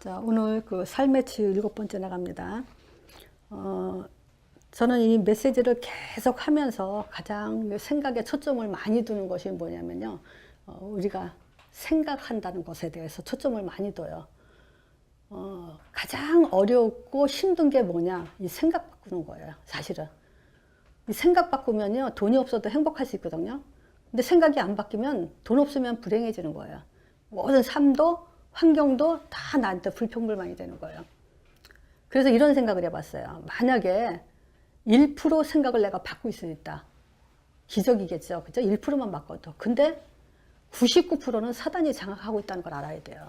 자, 오늘 그 삶의 치유 7번째 나갑니다. 저는 이 메시지를 계속 하면서 가장 생각에 초점을 많이 두는 것이 뭐냐면요. 우리가 생각한다는 것에 대해서 초점을 많이 둬요. 가장 어렵고 힘든 게 뭐냐? 이 생각 바꾸는 거예요, 사실은. 이 생각 바꾸면요, 돈이 없어도 행복할 수 있거든요. 근데 생각이 안 바뀌면 돈 없으면 불행해지는 거예요. 모든 삶도 환경도 다 나한테 불평불만이 되는 거예요. 그래서 이런 생각을 해봤어요. 만약에 1% 생각을 내가 바꾸고 있으니까 기적이겠죠. 그죠? 1%만 바꿔도. 근데 99%는 사단이 장악하고 있다는 걸 알아야 돼요.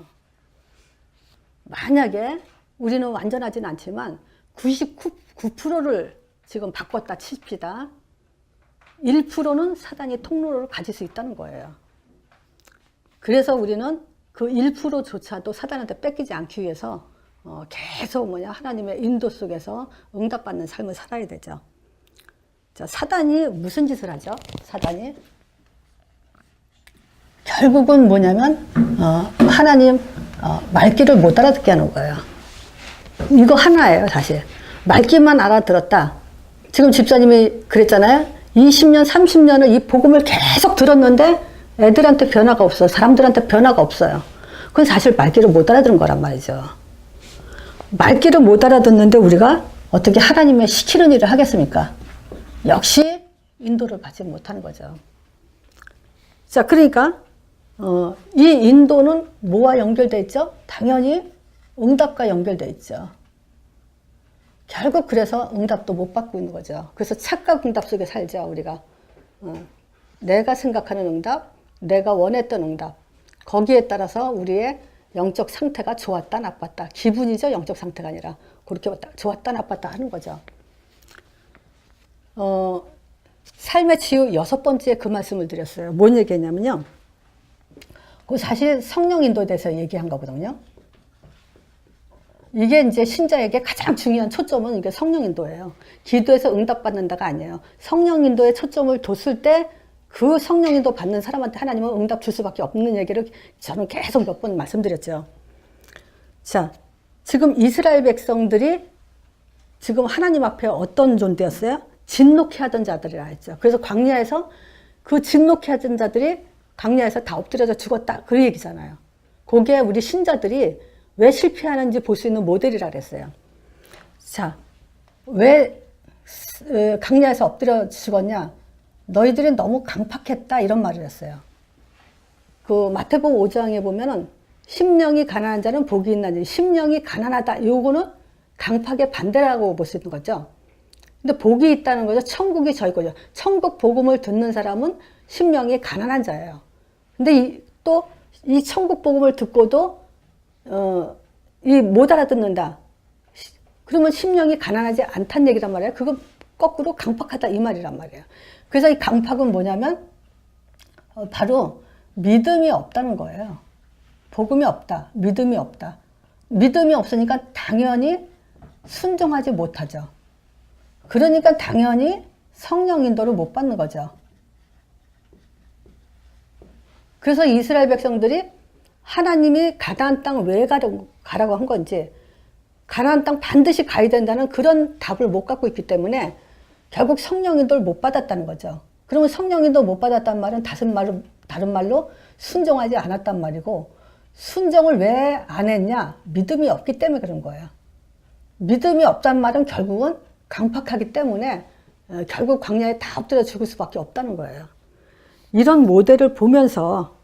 만약에 우리는 완전하진 않지만 99%를 지금 바꿨다 칩시다. 1%는 사단이 통로를 가질 수 있다는 거예요. 그래서 우리는 그 1%조차도 사단한테 뺏기지 않기 위해서 계속 하나님의 인도 속에서 응답받는 삶을 살아야 되죠. 자, 사단이 무슨 짓을 하죠? 사단이 결국은 뭐냐면 하나님 말귀를 못 알아듣게 하는 거예요. 이거 하나예요, 사실. 말귀만 알아들었다. 지금 집사님이 그랬잖아요. 20년, 30년을 이 복음을 계속 들었는데 애들한테 변화가 없어요. 사람들한테 변화가 없어요. 그건 사실 말귀를 못 알아듣는 거란 말이죠. 말귀를 못 알아듣는데 우리가 어떻게 하나님의 시키는 일을 하겠습니까? 역시 인도를 받지 못하는 거죠. 자, 그러니까 이 인도는 뭐와 연결되어 있죠? 당연히 응답과 연결되어 있죠. 결국 그래서 응답도 못 받고 있는 거죠. 그래서 착각 응답 속에 살죠, 우리가. 내가 생각하는 응답, 내가 원했던 응답, 거기에 따라서 우리의 영적 상태가 좋았다 나빴다, 기분이죠, 영적 상태가 아니라. 그렇게 좋았다 나빴다 하는 거죠. 삶의 치유 6번째 그 말씀을 드렸어요. 뭔 얘기했냐면요, 그 사실 성령 인도에 대해서 얘기한 거거든요. 이게 이제 신자에게 가장 중요한 초점은 이게 성령 인도예요. 기도에서 응답받는다가 아니에요. 성령 인도에 초점을 뒀을 때 그 성령 인도 받는 사람한테 하나님은 응답 줄 수밖에 없는 얘기를 저는 계속 몇 번 말씀드렸죠. 자, 지금 이스라엘 백성들이 지금 하나님 앞에 어떤 존재였어요? 진노케 하던 자들이라 했죠. 그래서 광야에서 그 진노케 하던 자들이 광야에서 다 엎드려져 죽었다, 그 얘기잖아요. 그게 우리 신자들이 왜 실패하는지 볼 수 있는 모델이라 그랬어요. 자, 왜 광야에서 엎드려 죽었냐? 너희들이 너무 강팍했다, 이런 말을 했어요. 그 마태복음 5장에 보면은 심령이 가난한 자는 복이 있나니, 심령이 가난하다, 요거는 강팍의 반대라고 볼 수 있는 거죠. 근데 복이 있다는 거죠. 천국이 저희 거죠. 천국 복음을 듣는 사람은 심령이 가난한 자예요. 근데 또 이 천국 복음을 듣고도 이 못 알아듣는다, 그러면 심령이 가난하지 않다는 얘기란 말이에요. 그건 거꾸로 강팍하다, 이 말이란 말이에요. 그래서 이 강팍은 뭐냐면 바로 믿음이 없다는 거예요. 복음이 없다, 믿음이 없다. 믿음이 없으니까 당연히 순종하지 못하죠. 그러니까 당연히 성령 인도를 못 받는 거죠. 그래서 이스라엘 백성들이 하나님이 가나안 땅 왜 가라고 한 건지, 가나안 땅 반드시 가야 된다는 그런 답을 못 갖고 있기 때문에 결국 성령 인도를 못 받았다는 거죠. 그러면 성령 인도 못 받았다는 말은 다른 말로 순종하지 않았단 말이고, 순종을 왜 안 했냐? 믿음이 없기 때문에 그런 거예요. 믿음이 없다는 말은 결국은 강팍하기 때문에 결국 광야에 다 엎드려 죽을 수밖에 없다는 거예요. 이런 모델을 보면서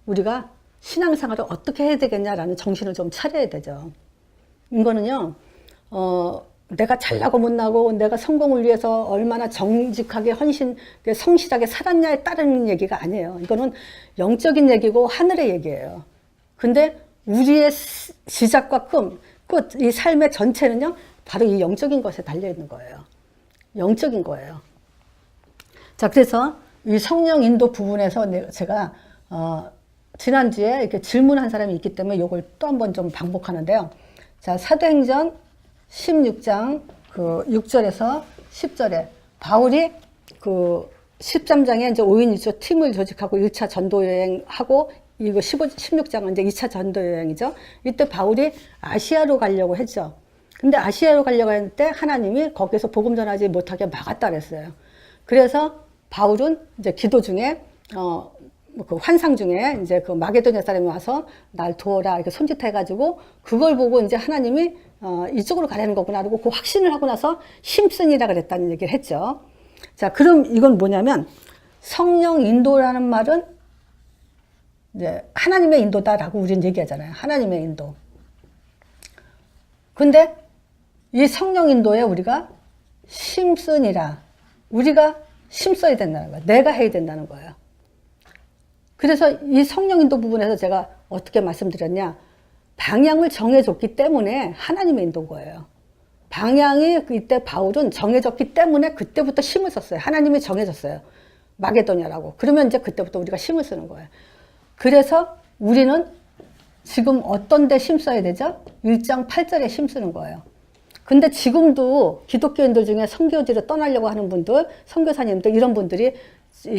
우리가 신앙생활을 어떻게 해야 되겠냐라는 정신을 좀 차려야 되죠. 이거는요, 내가 잘나고 못나고 내가 성공을 위해서 얼마나 정직하게 성실하게 살았냐에 따른 얘기가 아니에요. 이거는 영적인 얘기고 하늘의 얘기예요. 근데 우리의 시작과 끝, 이 삶의 전체는요, 바로 이 영적인 것에 달려있는 거예요. 영적인 거예요. 자, 그래서 이 성령 인도 부분에서 제가 지난주에 이렇게 질문한 사람이 있기 때문에 이걸 또 한 번 좀 반복하는데요. 자, 사도행전 16장 그 6절에서 10절에 바울이 그 13장에 이제 5인 1조 팀을 조직하고 1차 전도 여행하고 이거 16장은 이제 2차 전도 여행이죠. 이때 바울이 아시아로 가려고 했죠. 근데 아시아로 가려고 했는데 하나님이 거기서 복음 전하지 못하게 막았다 그랬어요. 그래서 바울은 이제 기도 중에, 그 환상 중에 이제 그 마게도냐 사람이 와서 날 도와라 이렇게 손짓해가지고 그걸 보고 이제 하나님이 이쪽으로 가라는 거구나 그러고 그 확신을 하고 나서 심슨이라 그랬다는 얘기를 했죠. 자, 그럼 이건 뭐냐면 성령 인도라는 말은 이제 하나님의 인도다라고 우리는 얘기하잖아요. 하나님의 인도. 근데 이 성령 인도에 우리가 심슨이라 우리가 심써야 된다는 거예요. 내가 해야 된다는 거예요. 그래서 이 성령 인도 부분에서 제가 어떻게 말씀드렸냐. 방향을 정해줬기 때문에 하나님의 인도인 거예요. 방향이 이때 바울은 정해졌기 때문에 그때부터 힘을 썼어요. 하나님이 정해졌어요. 마게도냐라고. 그러면 이제 그때부터 우리가 힘을 쓰는 거예요. 그래서 우리는 지금 어떤 데 힘써야 되죠? 1장 8절에 힘쓰는 거예요. 근데 지금도 기독교인들 중에 선교지를 떠나려고 하는 분들, 선교사님들 이런 분들이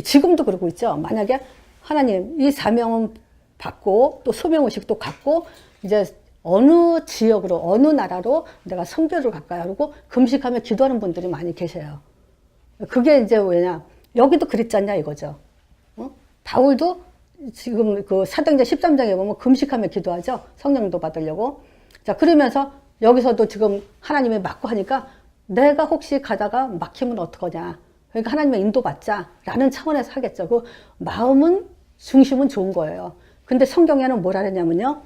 지금도 그러고 있죠. 만약에 하나님 이 사명은 받고 또 소명의식도 갖고 이제 어느 지역으로 어느 나라로 내가 선교를 갈까요? 그러고 금식하며 기도하는 분들이 많이 계세요. 그게 이제 왜냐? 여기도 그랬지 않냐 이거죠. 바울도 지금 그 사도행전 13장에 보면 금식하며 기도하죠. 성령도 받으려고. 자, 그러면서 여기서도 지금 하나님이 막고 하니까 내가 혹시 가다가 막히면 어떡하냐. 그러니까 하나님의 인도받자라는 차원에서 하겠죠. 그 마음은 중심은 좋은 거예요. 근데 성경에는 뭐라 그랬냐면요.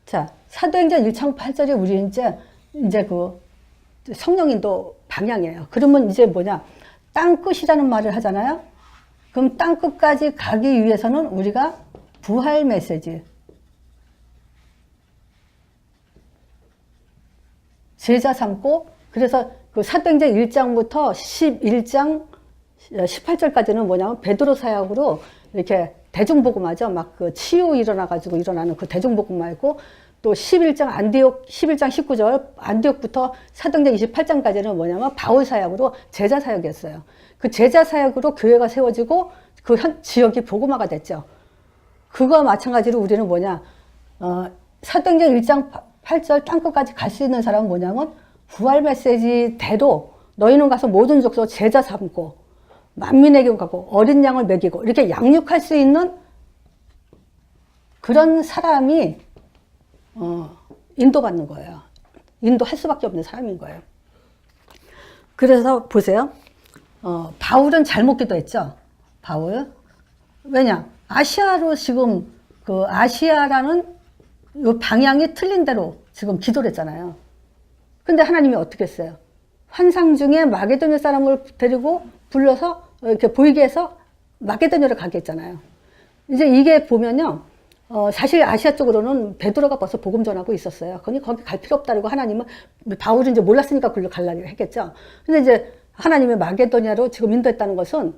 자, 사도행전 1장 8절에 우리 이제 그 성령 인도 방향이에요. 그러면 이제 뭐냐. 땅끝이라는 말을 하잖아요. 그럼 땅끝까지 가기 위해서는 우리가 부활 메시지, 제자 삼고, 그래서 그 사도행전 1장부터 11장 18절까지는 뭐냐면 베드로 사역으로 이렇게 대중복음하죠. 막 그 치유 일어나가지고 일어나는 그 대중복음 말고 또 11장 안디옥 11장 19절 안디옥부터 사도행전 28장까지는 뭐냐면 바울 사역으로 제자 사역이었어요. 그 제자 사역으로 교회가 세워지고 그 현 지역이 복음화가 됐죠. 그거와 마찬가지로 우리는 뭐냐 사도행전 1장 8절 땅끝까지 갈 수 있는 사람은 뭐냐면 부활 메시지대로 너희는 가서 모든 족속 제자 삼고 만민에게 가고 어린 양을 먹이고 이렇게 양육할 수 있는 그런 사람이 인도받는 거예요. 인도할 수밖에 없는 사람인 거예요. 그래서 보세요. 바울은 잘못 기도했죠. 바울. 왜냐? 아시아로 지금 그 아시아라는 이 방향이 틀린 대로 지금 기도를 했잖아요. 근데 하나님이 어떻게 했어요? 환상 중에 마게도냐 사람을 데리고 불러서 이렇게 보이게 해서 마게도냐를 가게 했잖아요. 이제 이게 보면요. 사실 아시아 쪽으로는 베드로가 벌써 복음 전하고 있었어요. 거기 갈 필요 없다고 하나님은 바울은 이제 몰랐으니까 글로 가려고 했겠죠. 근데 이제 하나님이 마게도냐로 지금 인도했다는 것은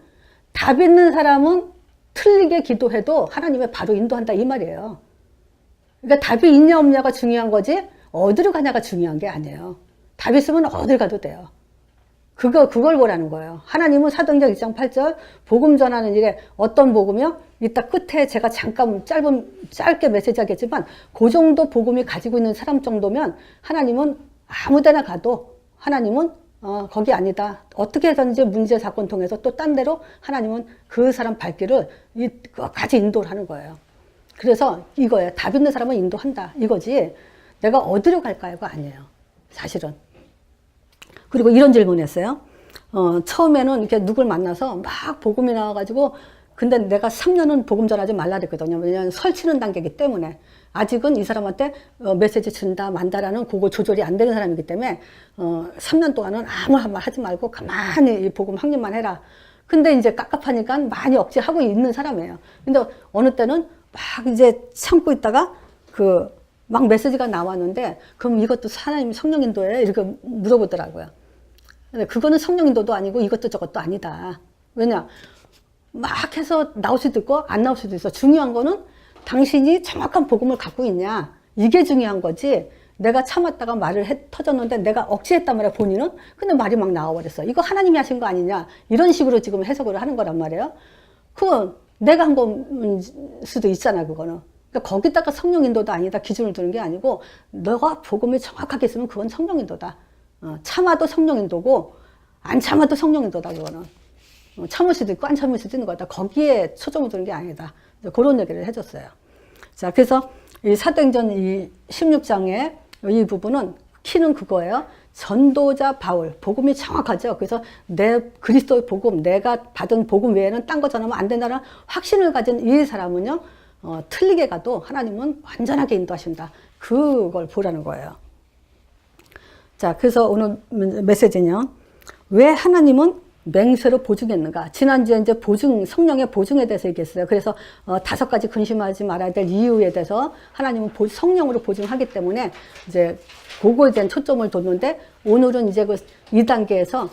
답 있는 사람은 틀리게 기도해도 하나님이 바로 인도한다 이 말이에요. 그러니까 답이 있냐 없냐가 중요한 거지 어디로 가냐가 중요한 게 아니에요. 답 있으면 어딜 가도 돼요. 그걸 보라는 거예요. 하나님은 사도행전 1장 8절 복음 전하는 일에 어떤 복음이요? 이따 끝에 제가 잠깐 짧게 메시지 하겠지만 그 정도 복음이 가지고 있는 사람 정도면 하나님은 아무 데나 가도 하나님은 거기 아니다. 어떻게 해서든지 문제 사건 통해서 또 딴 데로 하나님은 그 사람 발길을 같이 인도를 하는 거예요. 그래서 이거예요. 답 있는 사람은 인도한다. 이거지. 내가 어디로 갈까요가 아니에요. 사실은. 그리고 이런 질문을 했어요. 처음에는 이렇게 누굴 만나서 막 복음이 나와가지고 근데 내가 3년은 복음 전하지 말라 그랬거든요. 왜냐하면 설치는 단계이기 때문에 아직은 이 사람한테 메시지 준다 만다라는 그거 조절이 안 되는 사람이기 때문에 3년 동안은 아무 말 하지 말고 가만히 이 복음 확립만 해라. 근데 이제 깝깝하니까 많이 억제하고 있는 사람이에요. 근데 어느 때는 막 이제 참고 있다가 막 메시지가 나왔는데 그럼 이것도 하나님 성령 인도예요? 이렇게 물어보더라고요. 근데 그거는 성령 인도도 아니고 이것도 저것도 아니다. 왜냐? 막 해서 나올 수도 있고 안 나올 수도 있어. 중요한 거는 당신이 정확한 복음을 갖고 있냐. 이게 중요한 거지. 내가 참았다가 말을 터졌는데 내가 억지했단 말이야 본인은. 근데 말이 막 나와버렸어. 이거 하나님이 하신 거 아니냐. 이런 식으로 지금 해석을 하는 거란 말이에요. 그건 내가 한 걸 수도 있잖아 그거는. 근데 거기다가 성령 인도도 아니다 기준을 두는 게 아니고 너가 복음이 정확하게 있으면 그건 성령 인도다. 참아도 성령 인도고 안 참아도 성령 인도다 그거는. 참을 수도 있고 안 참을 수도 있는 거다. 거기에 초점을 두는 게 아니다. 그런 얘기를 해줬어요. 자, 그래서 이 사도행전 이 16장의 이 부분은 키는 그거예요. 전도자 바울, 복음이 정확하죠. 그래서 내 그리스도의 복음, 내가 받은 복음 외에는 딴 거 전하면 안 된다는 확신을 가진 이 사람은요, 틀리게 가도 하나님은 완전하게 인도하신다. 그걸 보라는 거예요. 자, 그래서 오늘 메시지는요, 왜 하나님은 맹세로 보증했는가? 지난주에 이제 보증, 성령의 보증에 대해서 얘기했어요. 그래서 5가지 근심하지 말아야 될 이유에 대해서 하나님은 성령으로 보증하기 때문에 이제 그거에 대한 초점을 뒀는데 오늘은 이제 그 2단계에서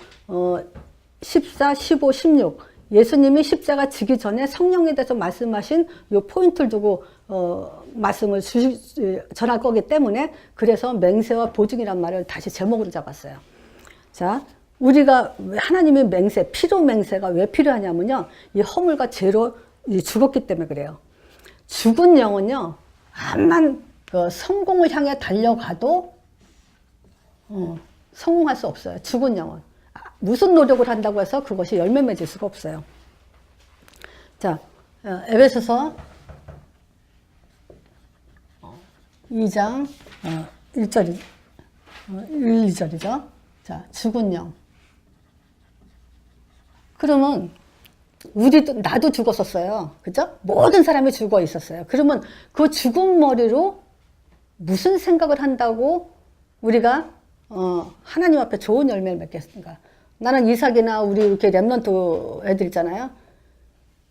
14, 15, 16 예수님이 십자가 지기 전에 성령에 대해서 말씀하신 요 포인트를 두고 말씀을 전할 거기 때문에 그래서 맹세와 보증이란 말을 다시 제목으로 잡았어요. 자, 우리가 하나님의 맹세, 피로 맹세가 왜 필요하냐면요. 이 허물과 죄로 죽었기 때문에 그래요. 죽은 영은요. 암만 성공을 향해 달려가도 성공할 수 없어요. 죽은 영은. 무슨 노력을 한다고 해서 그것이 열매 맺을 수가 없어요. 자, 에베소서 2장 1절이 2절이죠. 자, 죽은 영. 그러면 우리도 나도 죽었었어요. 그죠? 모든 사람이 죽어 있었어요. 그러면 그 죽은 머리로 무슨 생각을 한다고 우리가 하나님 앞에 좋은 열매를 맺겠습니까? 나는 이삭이나 우리 이렇게 렘넌트 애들 있잖아요.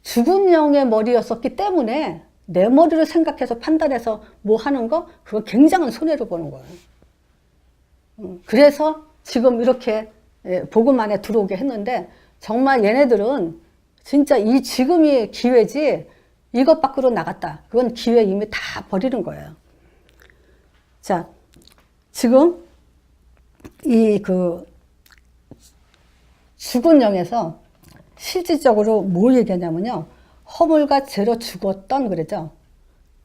죽은 영의 머리였었기 때문에 내 머리를 생각해서 판단해서 뭐 하는 거 그거 굉장한 손해를 보는 거예요. 그래서 지금 이렇게 복음 안에 들어오게 했는데 정말 얘네들은 진짜 이 지금이 기회지 이것 밖으로 나갔다. 그건 기회 이미 다 버리는 거예요. 자, 지금 이 죽은 영에서 실질적으로 뭘 얘기하냐면요. 허물과 죄로 죽었던 그랬죠.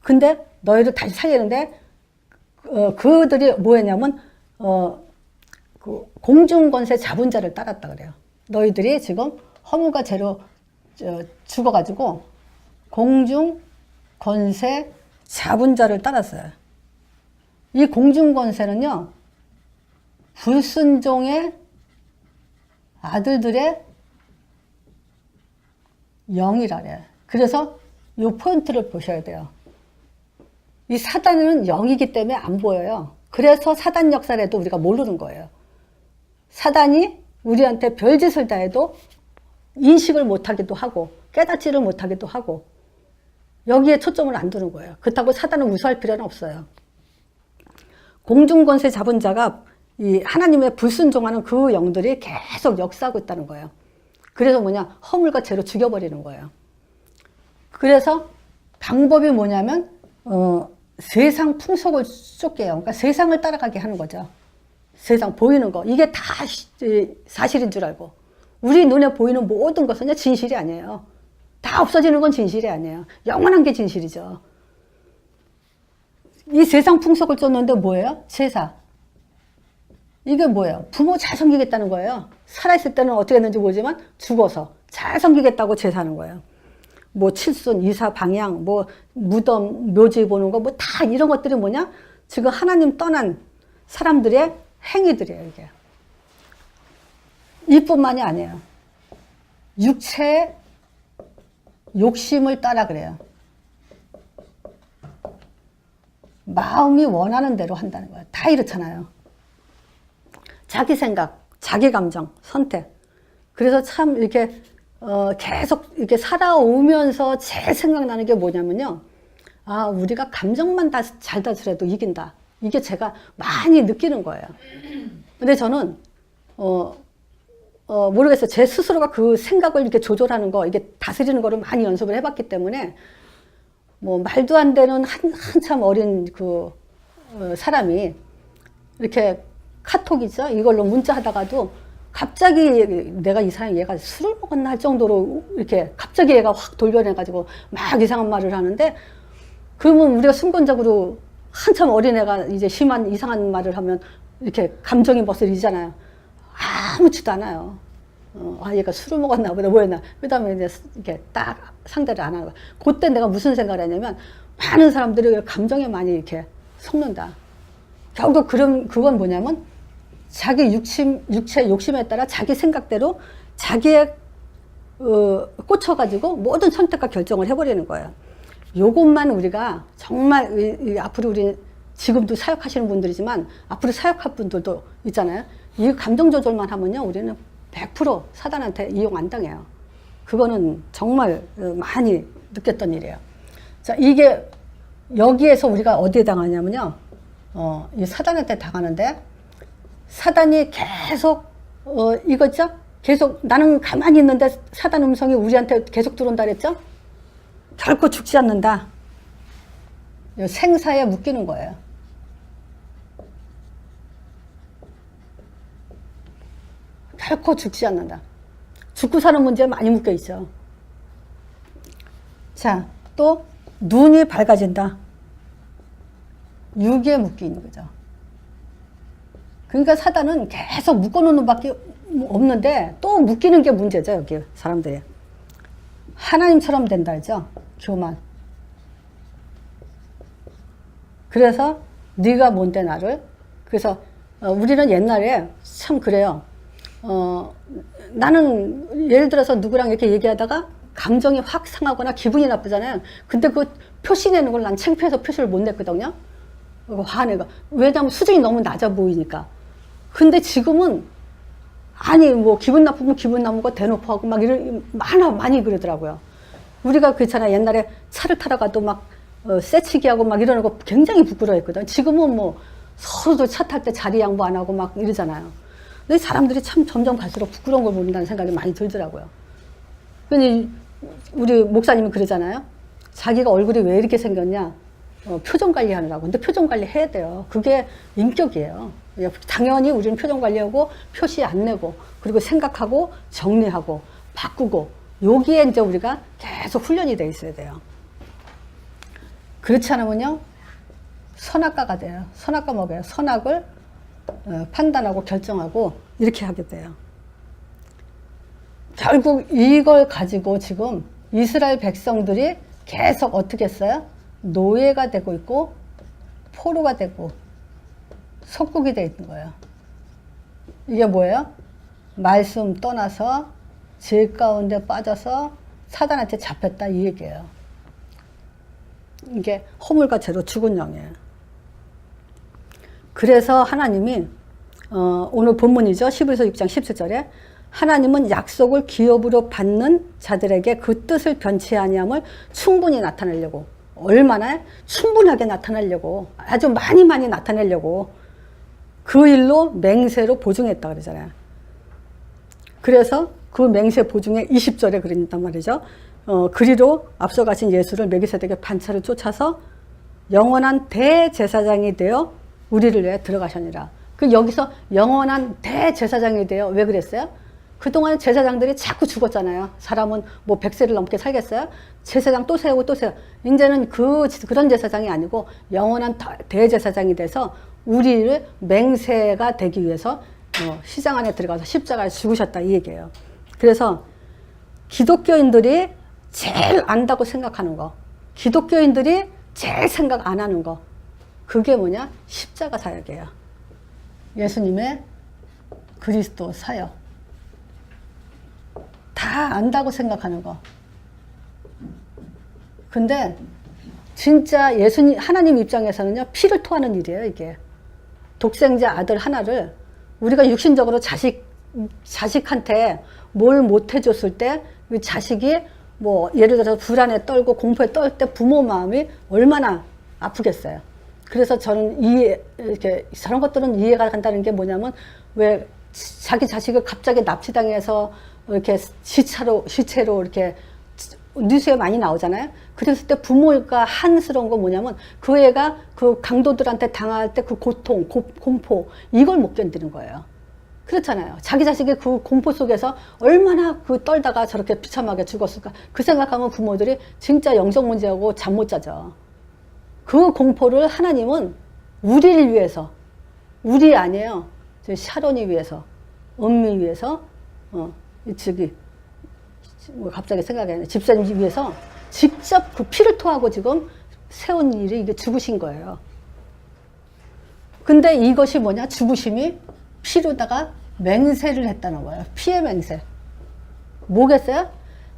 근데 너희를 다시 살리는데 그들이 뭐였냐면 그 공중권세 잡은 자를 따랐다 그래요. 너희들이 지금 허물과 죄로 죽어가지고 공중권세 잡은 자를 따랐어요. 이 공중권세는요. 불순종의 아들들의 영이라래요. 그래서 이 포인트를 보셔야 돼요. 이 사단은 영이기 때문에 안 보여요. 그래서 사단 역사를 해도 우리가 모르는 거예요. 사단이 우리한테 별짓을 다 해도 인식을 못하기도 하고 깨닫지를 못하기도 하고 여기에 초점을 안 두는 거예요. 그렇다고 사단을 무시할 필요는 없어요. 공중권세 잡은 자가 이 하나님의 불순종하는 그 영들이 계속 역사하고 있다는 거예요. 그래서 뭐냐? 허물과 죄로 죽여버리는 거예요. 그래서 방법이 뭐냐면 세상 풍속을 쫓게요. 그러니까 세상을 따라가게 하는 거죠. 세상 보이는 거. 이게 다 사실인 줄 알고. 우리 눈에 보이는 모든 것은 진실이 아니에요. 다 없어지는 건 진실이 아니에요. 영원한 게 진실이죠. 이 세상 풍속을 쫓는데 뭐예요? 제사. 이게 뭐예요? 부모 잘 섬기겠다는 거예요. 살아있을 때는 어떻게 했는지 모르지만 죽어서 잘 섬기겠다고 제사하는 거예요. 뭐 칠순, 이사, 방향, 뭐 무덤, 묘지 보는 거, 뭐 다 이런 것들이 뭐냐? 지금 하나님 떠난 사람들의 행위들이에요, 이게. 이뿐만이 아니에요. 육체의 욕심을 따라 그래요. 마음이 원하는 대로 한다는 거예요. 다 이렇잖아요. 자기 생각, 자기 감정, 선택. 그래서 참 이렇게 계속 이렇게 살아오면서 제일 생각나는 게 뭐냐면요. 아, 우리가 감정만 잘 다스려도 이긴다. 이게 제가 많이 느끼는 거예요. 근데 저는 모르겠어요. 제 스스로가 그 생각을 이렇게 조절하는 거, 이게 다스리는 거를 많이 연습을 해봤기 때문에 뭐 말도 안 되는 한참 어린 사람이 이렇게 카톡이죠. 이걸로 문자 하다가도 갑자기 내가 이 사람 얘가 술을 먹었나 할 정도로 이렇게 갑자기 얘가 확 돌변해가지고 막 이상한 말을 하는데 그러면 우리가 순간적으로 한참 어린애가 이제 심한 이상한 말을 하면 이렇게 감정이 머슬이잖아요. 아무렇지도 않아요. 얘가 술을 먹었나 보다, 뭐였나. 그 다음에 이제 이렇게 딱 상대를 안 하는 거야. 그때 내가 무슨 생각을 했냐면, 많은 사람들이 감정에 많이 이렇게 속는다. 결국 그건 뭐냐면, 자기 육체 욕심에 따라 자기 생각대로 자기의, 꽂혀가지고 모든 선택과 결정을 해버리는 거예요. 요것만 우리가 정말, 앞으로 우리 지금도 사역하시는 분들이지만, 앞으로 사역할 분들도 있잖아요. 이 감정 조절만 하면요, 우리는 100% 사단한테 이용 안 당해요. 그거는 정말 많이 느꼈던 일이에요. 자, 이게 여기에서 우리가 어디에 당하냐면요, 이 사단한테 당하는데, 사단이 계속 이거죠? 계속 나는 가만히 있는데 사단 음성이 우리한테 계속 들어온다 그랬죠? 결코 죽지 않는다. 생사에 묶이는 거예요. 결코 죽지 않는다. 죽고 사는 문제에 많이 묶여 있죠. 자, 또 눈이 밝아진다. 유기에 묶여 있는 거죠. 그러니까 사단은 계속 묶어놓는 밖에 없는데 또 묶이는 게 문제죠. 여기 사람들이. 하나님처럼 된다 했죠. 교만. 그래서 네가 뭔데 나를. 그래서 우리는 옛날에 참 그래요. 나는 예를 들어서 누구랑 이렇게 얘기하다가 감정이 확 상하거나 기분이 나쁘잖아요. 근데 그 표시 내는 걸 난 창피해서 표시를 못 냈거든요. 화내가. 왜냐면 수준이 너무 낮아 보이니까. 근데 지금은 아니 뭐 기분 나쁘면 기분 나쁜 거 대놓고 하고 막 많이 그러더라고요. 우리가 그렇잖아. 옛날에 차를 타러 가도 막 쎄치기 하고 막 이러는 거 굉장히 부끄러워했거든. 지금은 뭐 서로도 차 탈 때 자리 양보 안 하고 막 이러잖아요. 근데 사람들이 참 점점 갈수록 부끄러운 걸 모른다는 생각이 많이 들더라고요. 근데 우리 목사님이 그러잖아요. 자기가 얼굴이 왜 이렇게 생겼냐. 표정 관리하느라고. 근데 표정 관리 해야 돼요. 그게 인격이에요. 당연히 우리는 표정 관리하고 표시 안 내고 그리고 생각하고 정리하고 바꾸고 여기에 이제 우리가 계속 훈련이 돼 있어야 돼요. 그렇지 않으면요. 선악과가 돼요. 선악과 먹어요. 선악을 판단하고 결정하고 이렇게 하게 돼요. 결국 이걸 가지고 지금 이스라엘 백성들이 계속 어떻게 했어요? 노예가 되고 있고 포로가 되고 속국이 되어 있는 거예요. 이게 뭐예요? 말씀 떠나서 죄 가운데 빠져서 사단한테 잡혔다 이 얘기예요. 이게 허물과 죄로 죽은 영이에요. 그래서 하나님이 오늘 본문이죠. 11서 6장 17절에 하나님은 약속을 기업으로 받는 자들에게 그 뜻을 변치 아니함을 충분히 나타내려고 얼마나 충분하게 나타내려고 아주 많이 나타내려고 그 일로 맹세로 보증했다 그러잖아요. 그래서 그 맹세 보증에 20절에 그랬단 말이죠. 그리로 앞서가신 예수를 멜기세덱의 반차를 쫓아서 영원한 대제사장이 되어 우리를 위해 들어가셨니라. 그 여기서 영원한 대제사장이 되어 왜 그랬어요? 그동안 제사장들이 자꾸 죽었잖아요. 사람은 뭐 100세를 넘게 살겠어요? 제사장 또 세우고 또 세우고. 이제는 그런 제사장이 아니고 영원한 대제사장이 돼서 우리를 맹세가 되기 위해서 시장 안에 들어가서 십자가에 죽으셨다 이 얘기예요. 그래서 기독교인들이 제일 안다고 생각하는 거, 기독교인들이 제일 생각 안 하는 거, 그게 뭐냐? 십자가 사역이에요. 예수님의 그리스도 사역. 다 안다고 생각하는 거. 근데 진짜 하나님 입장에서는요, 피를 토하는 일이에요, 이게. 독생자 아들 하나를 우리가 육신적으로 자식한테 뭘 못 해줬을 때, 그 자식이 뭐, 예를 들어서 불안에 떨고 공포에 떨 때 부모 마음이 얼마나 아프겠어요. 그래서 저는 이렇게, 저런 것들은 이해가 간다는 게 뭐냐면, 왜 자기 자식을 갑자기 납치당해서 이렇게 시체로 이렇게 뉴스에 많이 나오잖아요. 그랬을 때 부모가 한스러운 건 뭐냐면 그 애가 그 강도들한테 당할 때 그 고통, 공포 이걸 못 견디는 거예요. 그렇잖아요. 자기 자식이 그 공포 속에서 얼마나 그 떨다가 저렇게 비참하게 죽었을까. 그 생각하면 부모들이 진짜 영적 문제하고 잠 못 자죠. 그 공포를 하나님은 우리를 위해서, 우리 아니에요. 저 샤론이 위해서, 은미 위해서, 갑자기 생각이 안 나. 집사님 위해서 직접 그 피를 토하고 지금 세운 일이 이게 죽으신 거예요. 근데 이것이 뭐냐? 죽으심이 피로다가 맹세를 했다는 거예요. 피의 맹세. 뭐겠어요?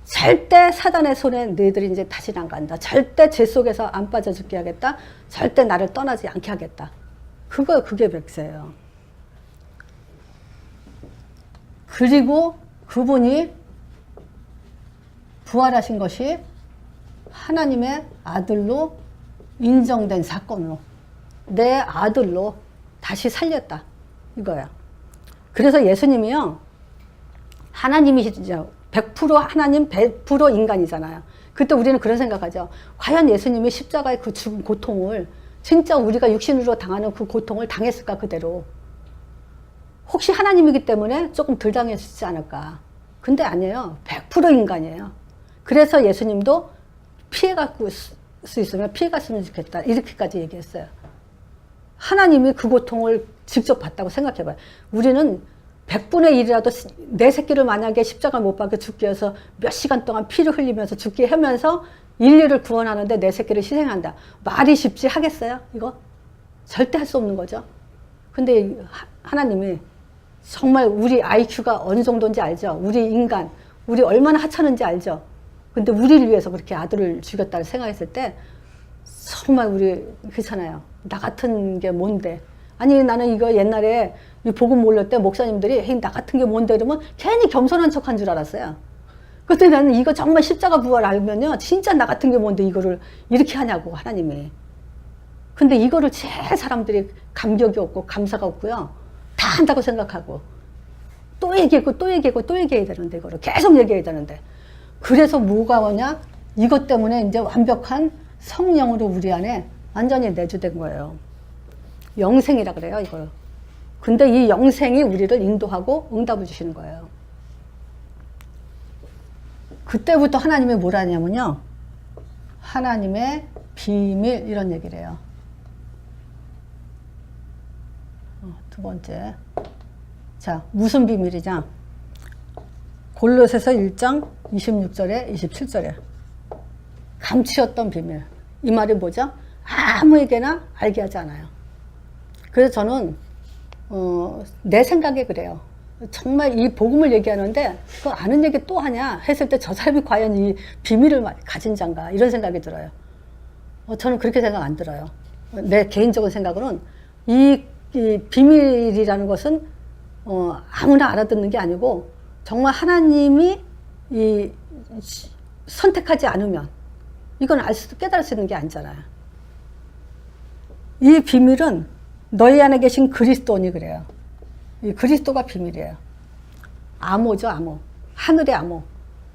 절대 사단의 손에 너희들이 이제 다시는 안 간다. 절대 죄 속에서 안 빠져 죽게 하겠다. 절대 나를 떠나지 않게 하겠다. 그게 맹세예요. 그리고 그분이 부활하신 것이 하나님의 아들로 인정된 사건으로 내 아들로 다시 살렸다. 이거야. 그래서 예수님이요. 하나님이시죠. 100% 하나님, 100% 인간이잖아요. 그때 우리는 그런 생각하죠. 과연 예수님이 십자가의 그 죽음 고통을 진짜 우리가 육신으로 당하는 그 고통을 당했을까 그대로. 혹시 하나님이기 때문에 조금 덜 당했지 않을까. 근데 아니에요. 100% 인간이에요. 그래서 예수님도 피해갈 수 있으면 피해갔으면 좋겠다. 이렇게까지 얘기했어요. 하나님이 그 고통을 직접 봤다고 생각해봐요. 우리는 100분의 1이라도 내 새끼를 만약에 십자가 못 박혀 죽게 해서 몇 시간 동안 피를 흘리면서 죽게 하면서 인류를 구원하는데 내 새끼를 희생한다. 말이 쉽지 하겠어요? 이거? 절대 할 수 없는 거죠. 근데 하나님이 정말 우리 IQ가 어느 정도인지 알죠? 우리 인간, 우리 얼마나 하찮은지 알죠? 근데 우리를 위해서 그렇게 아들을 죽였다고 생각했을 때 정말 우리 그렇잖아요. 나 같은 게 뭔데? 아니 나는 이거 옛날에 이 복음 몰릴 때 목사님들이 헤이, 나 같은 게 뭔데 이러면 괜히 겸손한 척한 줄 알았어요. 그때 나는 이거 정말 십자가 부활 알면요. 진짜 나 같은 게 뭔데 이거를 이렇게 하냐고 하나님이. 근데 이거를 제일 사람들이 감격이 없고 감사가 없고요. 다 한다고 생각하고 또 얘기하고 또 얘기하고 또 얘기해야 되는데 이거를 계속 얘기해야 되는데 그래서 뭐가 오냐? 이것 때문에 이제 완벽한 성령으로 우리 안에 완전히 내주된 거예요. 영생이라 그래요, 이걸. 근데 이 영생이 우리를 인도하고 응답을 주시는 거예요. 그때부터 하나님이 뭐라 하냐면요. 하나님의 비밀 이런 얘기를 해요. 두 번째. 자, 무슨 비밀이냐? 골로새서 1장 26절에 27절에 감추었던 비밀. 이 말이 뭐죠? 아무에게나 알게 하지 않아요. 그래서 저는 내 생각에 그래요. 정말 이 복음을 얘기하는데 그 아는 얘기 또 하냐 했을 때 저 사람이 과연 이 비밀을 가진 자인가 이런 생각이 들어요. 저는 그렇게 생각 안 들어요. 내 개인적인 생각으로는 이 비밀이라는 것은 아무나 알아듣는 게 아니고 정말 하나님이 선택하지 않으면 이건 깨달을 수 있는 게 아니잖아요. 이 비밀은 너희 안에 계신 그리스도니 그래요. 이 그리스도가 비밀이에요. 암호죠, 암호. 하늘의 암호.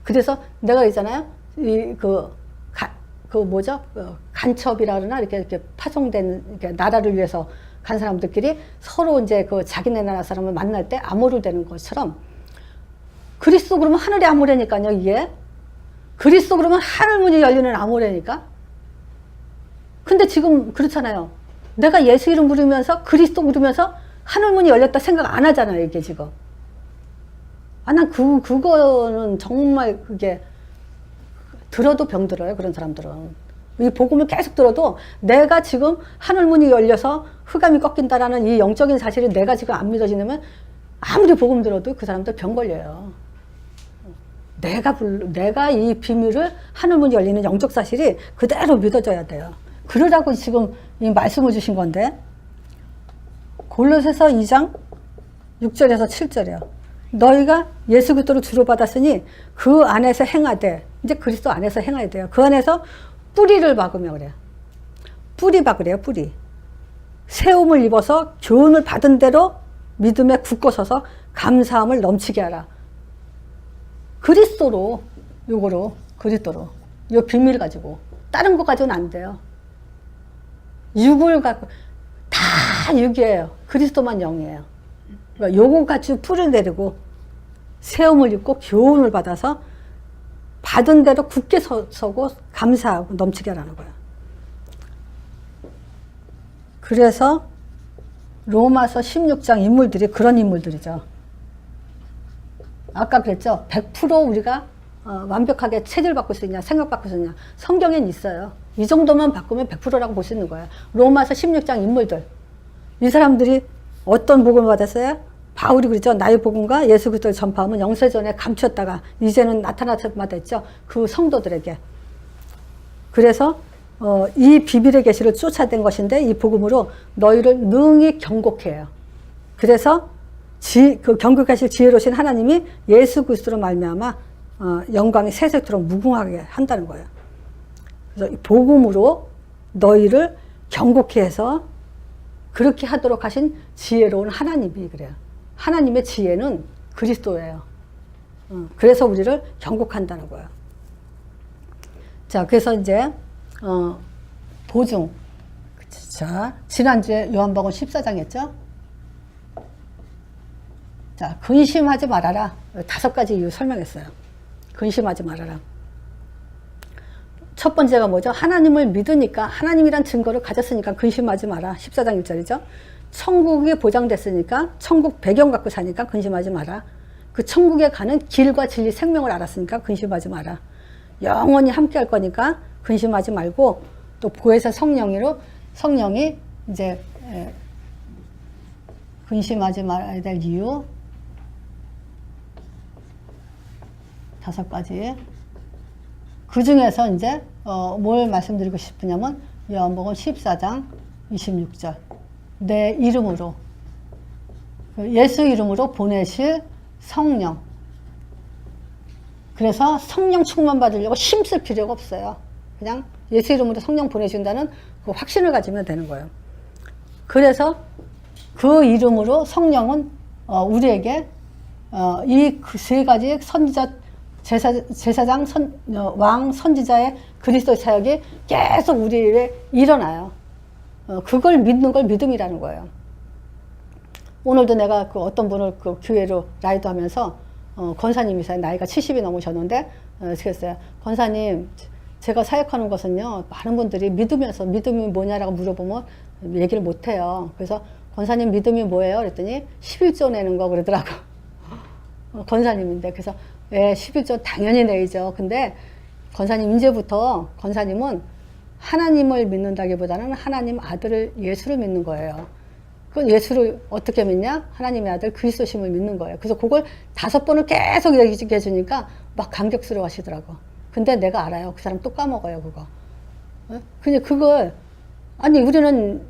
그래서 내가 있잖아요. 간첩이라 그러나 이렇게 파송된 이렇게 나라를 위해서 간 사람들끼리 서로 이제 자기네 나라 사람을 만날 때 암호를 되는 것처럼 그리스도 그러면 하늘의 암호라니까요, 이게. 그리스도 그러면 하늘문이 열리는 암호라니까. 근데 지금 그렇잖아요. 내가 예수 이름 부르면서 그리스도 부르면서 하늘문이 열렸다 생각 안 하잖아요, 이게 지금. 난 그거는 정말 그게 들어도 병들어요, 그런 사람들은. 이 복음을 계속 들어도 내가 지금 하늘문이 열려서 흑암이 꺾인다라는 이 영적인 사실이 내가 지금 안 믿어지면 아무리 복음 들어도 그 사람들 병 걸려요. 내가 이 비밀을 하늘문이 열리는 영적 사실이 그대로 믿어져야 돼요. 그러라고 지금 이 말씀을 주신 건데 골로새서 2장 6절에서 7절이요. 너희가 예수 그리스도를 주로 받았으니 그 안에서 행하되 이제 그리스도 안에서 행해야 돼요. 그 안에서 뿌리를 박으며 그래요. 뿌리 박으래요. 뿌리. 세움을 입어서 교훈을 받은 대로 믿음에 굳고 서서 감사함을 넘치게 하라. 그리스도로 그리스도로 이 비밀 가지고 다른 거 가지고는 안 돼요. 육을 갖고 다 육이에요. 그리스도만 영이에요. 그러니까 요거 가지고 풀을 내리고 세움을 입고 교훈을 받아서 받은 대로 굳게 서고 감사하고 넘치게 하라는 거예요. 그래서 로마서 16장 인물들이 그런 인물들이죠. 아까 그랬죠. 100% 우리가 완벽하게 체질 바꿀 수 있냐, 생각 바꿀 수 있냐. 성경엔 있어요. 이 정도만 바꾸면 100%라고 볼 수 있는 거예요. 로마서 16장 인물들. 이 사람들이 어떤 복음을 받았어요? 바울이 그랬죠. 나의 복음과 예수 그리스도를 전파하면 영세전에 감추었다가 이제는 나타나자마자 했죠. 그 성도들에게. 그래서 이 비밀의 계시를 쫓아낸 것인데 이 복음으로 너희를 능히 경고케 해요. 그래서 그 경고하실 지혜로우신 하나님이 예수 그리스도로 말미암아 영광이 세세토록 무궁하게 한다는 거예요. 그래서 이 복음으로 너희를 경고케 해서 그렇게 하도록 하신 지혜로운 하나님이 그래요. 하나님의 지혜는 그리스도예요. 그래서 우리를 경고한다는 거예요. 자, 그래서 이제 보증. 자, 지난주에 요한복음 14장 했죠? 자, 근심하지 말아라. 5가지 이유 설명했어요. 근심하지 말아라. 첫 번째가 뭐죠? 하나님을 믿으니까, 하나님이란 증거를 가졌으니까 근심하지 마라. 14장 1절이죠. 천국이 보장됐으니까, 천국 배경 갖고 사니까 근심하지 마라. 그 천국에 가는 길과 진리 생명을 알았으니까 근심하지 마라. 영원히 함께 할 거니까 근심하지 말고, 또 보혜사 성령이 이제 근심하지 말아야 될 이유 5가지. 그 중에서 이제 뭘 말씀드리고 싶으냐면 요한복음 14장 26절. 내 이름으로, 예수 이름으로 보내실 성령. 그래서 성령 충만 받으려고 힘쓸 필요가 없어요. 그냥 예수 이름으로 성령 보내준다는 그 확신을 가지면 되는 거예요. 그래서 그 이름으로 성령은 우리에게 이 3가지 선지자, 제사장, 왕, 선지자의 그리스도 사역이 계속 우리에 일어나요. 그걸 믿는 걸 믿음이라는 거예요. 오늘도 내가 그 어떤 분을 그 교회로 라이드 하면서 권사님이세요. 나이가 70이 넘으셨는데 그랬어요. 권사님, 제가 사역하는 것은요, 많은 분들이 믿음이 뭐냐라고 물어보면 얘기를 못해요. 그래서 권사님 믿음이 뭐예요? 그랬더니 11조 내는 거 그러더라고. 권사님인데. 그래서 예, 11조 당연히 내죠. 근데 권사님 이제부터 권사님은 하나님을 믿는다기보다는 하나님 아들을 예수를 믿는 거예요. 그 예수를 어떻게 믿냐? 하나님의 아들 그리스도심을 믿는 거예요. 그래서 그걸 5번을 계속 얘기해 주니까 막 감격스러워 하시더라고. 근데 내가 알아요. 그 사람 또 까먹어요, 그거. 근데 그걸, 아니, 우리는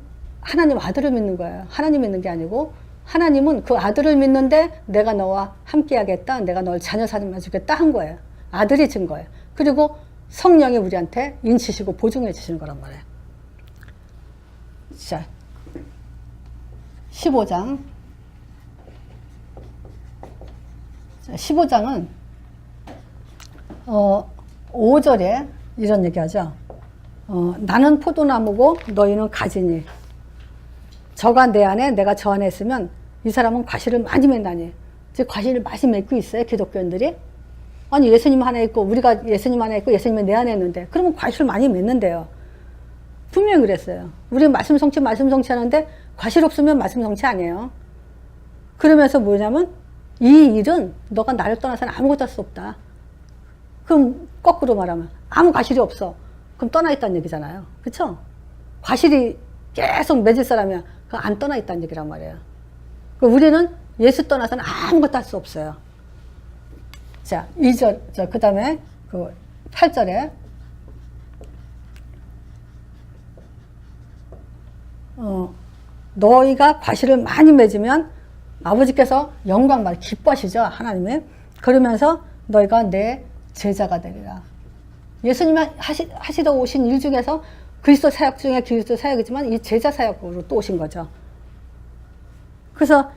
하나님 아들을 믿는 거예요. 하나님 믿는 게 아니고, 하나님은 그 아들을 믿는데 내가 너와 함께 하겠다. 내가 널 자녀 삼아주겠다 한 거예요. 아들이 준 거예요. 그리고 성령이 우리한테 인치시고 보증해 주시는 거란 말이에요. 자, 15장. 15장은 5절에 이런 얘기하죠. 나는 포도나무고 너희는 가지니 저가 내 안에 내가 저 안에 있으면 이 사람은 과실을 많이 맺나니. 즉 과실을 많이 맺고 있어요, 기독교인들이. 아니, 예수님 하나 있고 우리가 예수님 하나 있고 예수님이 내 안에 있는데 그러면 과실을 많이 맺는데요. 분명히 그랬어요. 우리 말씀 성취 하는데 과실 없으면 말씀 성취 아니에요. 그러면서 뭐냐면 이 일은 너가 나를 떠나서는 아무것도 할 수 없다. 그럼 거꾸로 말하면 아무 과실이 없어. 그럼 떠나 있다는 얘기잖아요. 그렇죠? 과실이 계속 맺을 사람이야. 그럼 안 떠나 있다는 얘기란 말이에요. 우리는 예수 떠나서는 아무것도 할 수 없어요. 자, 2절, 그 다음에 그 8절에 너희가 과실을 많이 맺으면 아버지께서 영광 기뻐하시죠, 하나님이. 그러면서 너희가 내 제자가 되리라. 예수님이 하시다 오신 일 중에서 그리스도 사역 중에 그리스도 사역이지만 이 제자 사역으로 또 오신 거죠. 그래서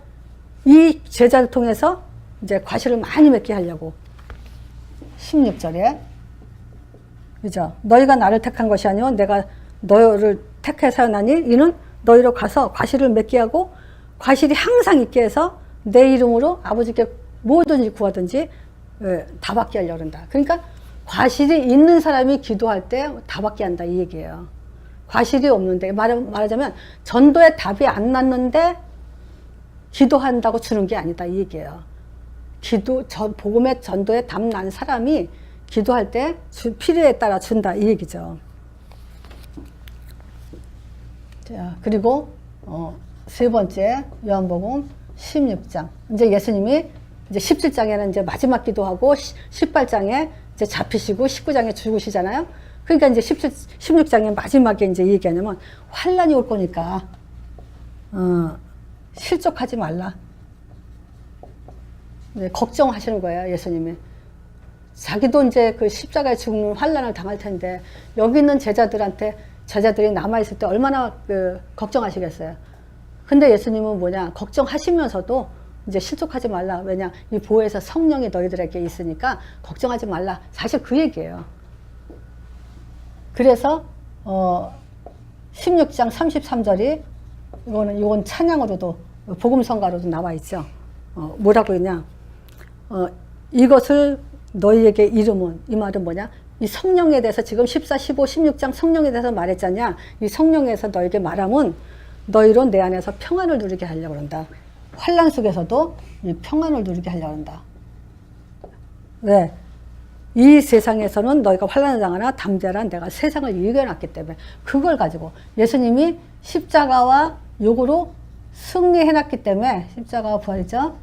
이 제자를 통해서 이제 과실을 많이 맺게 하려고. 16절에 그죠? 너희가 나를 택한 것이 아니오 내가 너희를 택해 사용하니 이는 너희로 가서 과실을 맺게 하고 과실이 항상 있게 해서 내 이름으로 아버지께 뭐든지 구하든지 다 받게 하려고 한다. 그러니까 과실이 있는 사람이 기도할 때 다 받게 한다 이 얘기예요. 과실이 없는데, 말하자면 전도에 답이 안 났는데 기도한다고 주는 게 아니다 이 얘기예요. 복음의 전도에 답 난 사람이 기도할 때 필요에 따라 준다 이 얘기죠. 자, 그리고 세 번째 요한복음 16장. 이제 예수님이 이제 17장에는 이제 마지막 기도하고 18장에 이제 잡히시고 19장에 죽으시잖아요. 그러니까 이제 16장의 마지막에 이제 얘기하냐면 환란이 올 거니까 실족하지 말라. 네, 걱정하시는 거예요, 예수님이. 자기도 이제 그 십자가에 죽는 환란을 당할 텐데 여기 있는 제자들이 남아있을 때 얼마나 걱정하시겠어요. 근데 예수님은 뭐냐, 걱정하시면서도 이제 실족하지 말라. 왜냐, 이 보혜사 성령이 너희들에게 있으니까 걱정하지 말라. 사실 그 얘기예요. 그래서 16장 33절이 이건 찬양으로도 복음성가로도 나와 있죠. 뭐라고 했냐, 이것을 너희에게 이름은, 이 말은 뭐냐, 이 성령에 대해서 지금 14, 15, 16장 성령에 대해서 말했잖냐. 이 성령에서 너에게 말하면 너희로 내 안에서 평안을 누리게 하려고 한다. 환란 속에서도 이 평안을 누리게 하려고 한다. 왜? 이 세상에서는 너희가 환란을 당하나 담대하라. 내가 세상을 이겨놨기 때문에. 그걸 가지고 예수님이 십자가와 요구로 승리해놨기 때문에, 십자가와 부활이죠.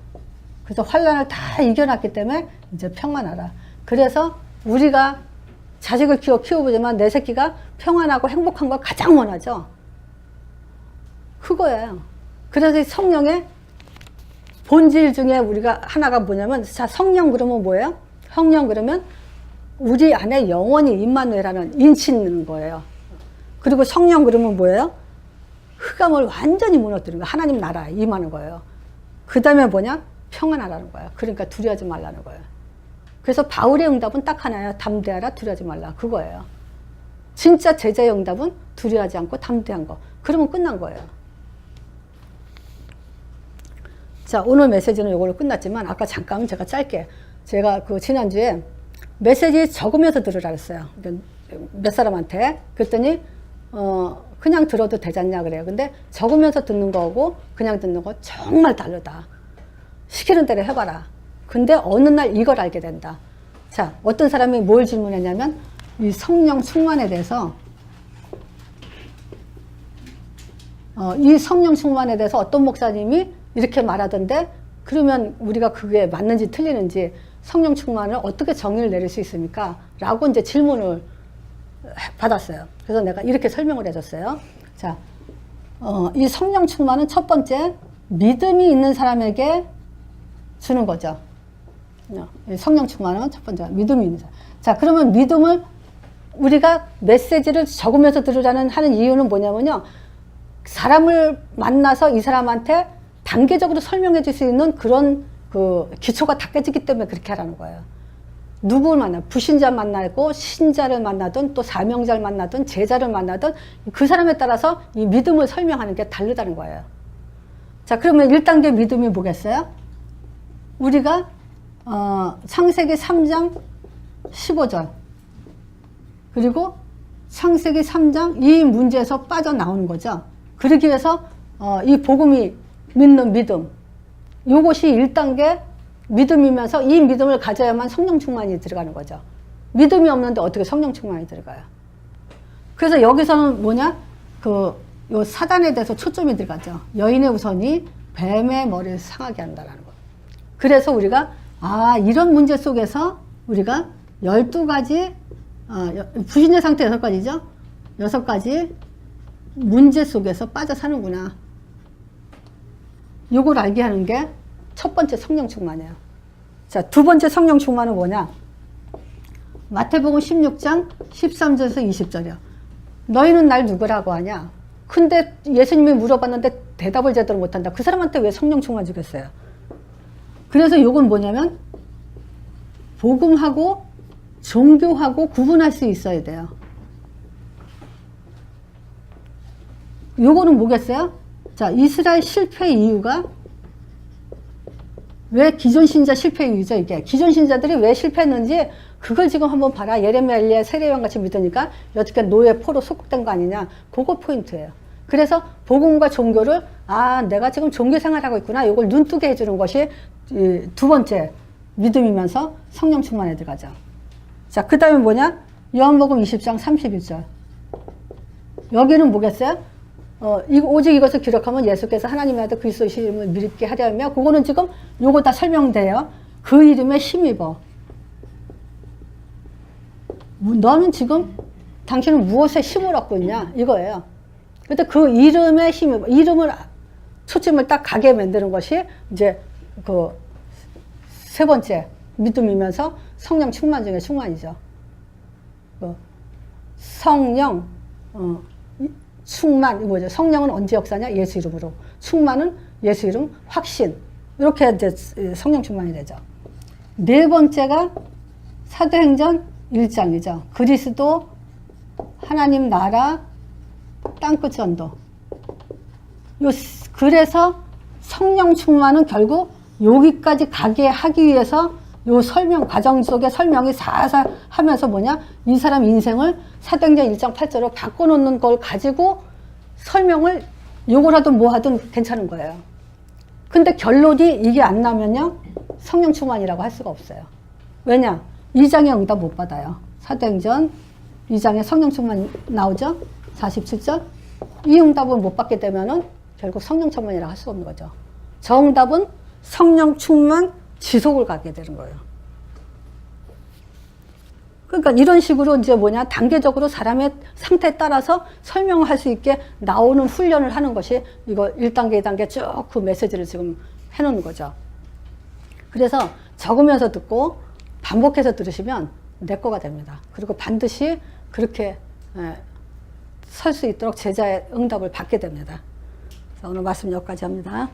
그래서 환란을 다 이겨놨기 때문에 이제 평안하라. 그래서 우리가 자식을 키워보지만 내 새끼가 평안하고 행복한 걸 가장 원하죠. 그거예요. 그래서 이 성령의 본질 중에 우리가 하나가 뭐냐면, 자, 성령 그러면 뭐예요? 성령 그러면 우리 안에 영원히 임마누엘이라는 인치는 거예요. 그리고 성령 그러면 뭐예요? 흑암을 완전히 무너뜨리는 거예요. 하나님 나라에 임하는 거예요. 그 다음에 뭐냐? 평안하라는 거예요. 그러니까 두려워하지 말라는 거예요. 그래서 바울의 응답은 딱 하나예요. 담대하라, 두려워하지 말라. 그거예요. 진짜 제자의 응답은 두려워하지 않고 담대한 거. 그러면 끝난 거예요. 자, 오늘 메시지는 이걸로 끝났지만 아까 잠깐 제가 짧게, 제가 그 지난주에 메시지 적으면서 들으라 그랬어요. 몇 사람한테. 그랬더니 그냥 들어도 되잖냐 그래요. 근데 적으면서 듣는 거하고 그냥 듣는 거 정말 다르다. 시키는 대로 해봐라. 근데 어느 날 이걸 알게 된다. 자, 어떤 사람이 뭘 질문했냐면 이 성령 충만에 대해서 이 성령 충만에 대해서 어떤 목사님이 이렇게 말하던데, 그러면 우리가 그게 맞는지 틀리는지 성령 충만을 어떻게 정의를 내릴 수 있습니까? 라고 이제 질문을 받았어요. 그래서 내가 이렇게 설명을 해줬어요. 자, 이 성령 충만은 첫 번째, 믿음이 있는 사람에게 주는 거죠. 성령 충만은 첫 번째, 믿음이 있는 사람. 자, 그러면 믿음을 우리가 메시지를 적으면서 들으라는 하는 이유는 뭐냐면요, 사람을 만나서 이 사람한테 단계적으로 설명해 줄 수 있는 그런 그 기초가 다 깨지기 때문에 그렇게 하라는 거예요. 누구를 만나, 불신자 만나고 신자를 만나든 또 사명자를 만나든 제자를 만나든 그 사람에 따라서 이 믿음을 설명하는 게 다르다는 거예요. 자, 그러면 1단계 믿음이 뭐겠어요? 우리가 창세기 3장 15절 그리고 창세기 3장 이 문제에서 빠져나오는 거죠. 그러기 위해서 이 복음이 믿는 믿음, 이것이 1단계 믿음이면서 이 믿음을 가져야만 성령 충만이 들어가는 거죠. 믿음이 없는데 어떻게 성령 충만이 들어가요? 그래서 여기서는 뭐냐? 요 사단에 대해서 초점이 들어가죠. 여인의 우선이 뱀의 머리를 상하게 한다라는 거. 그래서 우리가 이런 문제 속에서 우리가 12가지 불신자 상태 6가지죠. 6가지 문제 속에서 빠져 사는구나. 요걸 알게 하는 게 첫 번째 성령 충만이에요. 자, 두 번째 성령 충만은 뭐냐? 마태복음 16장 13절에서 20절이요. 너희는 날 누구라고 하냐? 근데 예수님이 물어봤는데 대답을 제대로 못한다. 그 사람한테 왜 성령 충만 주겠어요? 그래서 요건 뭐냐면 복음하고 종교하고 구분할 수 있어야 돼요. 요거는 뭐겠어요? 자, 이스라엘 실패 이유가 왜 기존 신자 실패 이유죠, 이게. 기존 신자들이 왜 실패했는지 그걸 지금 한번 봐라. 예레미야, 엘리야, 세례요한 같이 믿으니까 여태까지 노예 포로 속국된 거 아니냐. 그거 포인트예요. 그래서 복음과 종교를 내가 지금 종교 생활하고 있구나. 이걸 눈뜨게 해주는 것이 두 번째 믿음이면서 성령 충만에 들어가죠. 자, 그 다음에 뭐냐? 요한복음 20장 31절. 여기는 뭐겠어요? 오직 이것을 기록하면 예수께서 하나님의 아들 그리스도의 이름을 믿게 하려며, 그거는 지금 요거 다 설명돼요. 그 이름에 힘입어. 너는 지금 당신은 무엇에 힘을 얻고 있냐? 이거예요. 근데 그 이름에 힘입어. 이름을 초점을 딱 가게 만드는 것이 이제 그 세 번째 믿음이면서 성령 충만 중에 충만이죠. 성령 충만, 뭐죠? 성령은 언제 역사냐? 예수 이름으로. 충만은 예수 이름, 확신. 이렇게 이제 성령 충만이 되죠. 네 번째가 사도행전 1장이죠. 그리스도, 하나님 나라, 땅끝 전도. 그래서 성령 충만은 결국 여기까지 가게 하기 위해서 요 설명, 과정 속에 설명이 사살 하면서 뭐냐? 이 사람 인생을 사도행전 1장 8절로 바꿔놓는 걸 가지고 설명을 요거라도 뭐 하든 괜찮은 거예요. 근데 결론이 이게 안 나면요, 성령 충만이라고 할 수가 없어요. 왜냐? 2장의 응답 못 받아요. 사도행전 2장에 성령 충만 나오죠? 47절. 이 응답을 못 받게 되면은 결국 성령 충만이라고 할 수 없는 거죠. 정답은 성령 충만 지속을 가게 되는 거예요. 그러니까 이런 식으로 이제 뭐냐, 단계적으로 사람의 상태에 따라서 설명을 할 수 있게 나오는 훈련을 하는 것이 이거 1단계, 2단계 쭉 그 메시지를 지금 해놓는 거죠. 그래서 적으면서 듣고 반복해서 들으시면 내 거가 됩니다. 그리고 반드시 그렇게 설 수 있도록 제자의 응답을 받게 됩니다. 그래서 오늘 말씀 여기까지 합니다.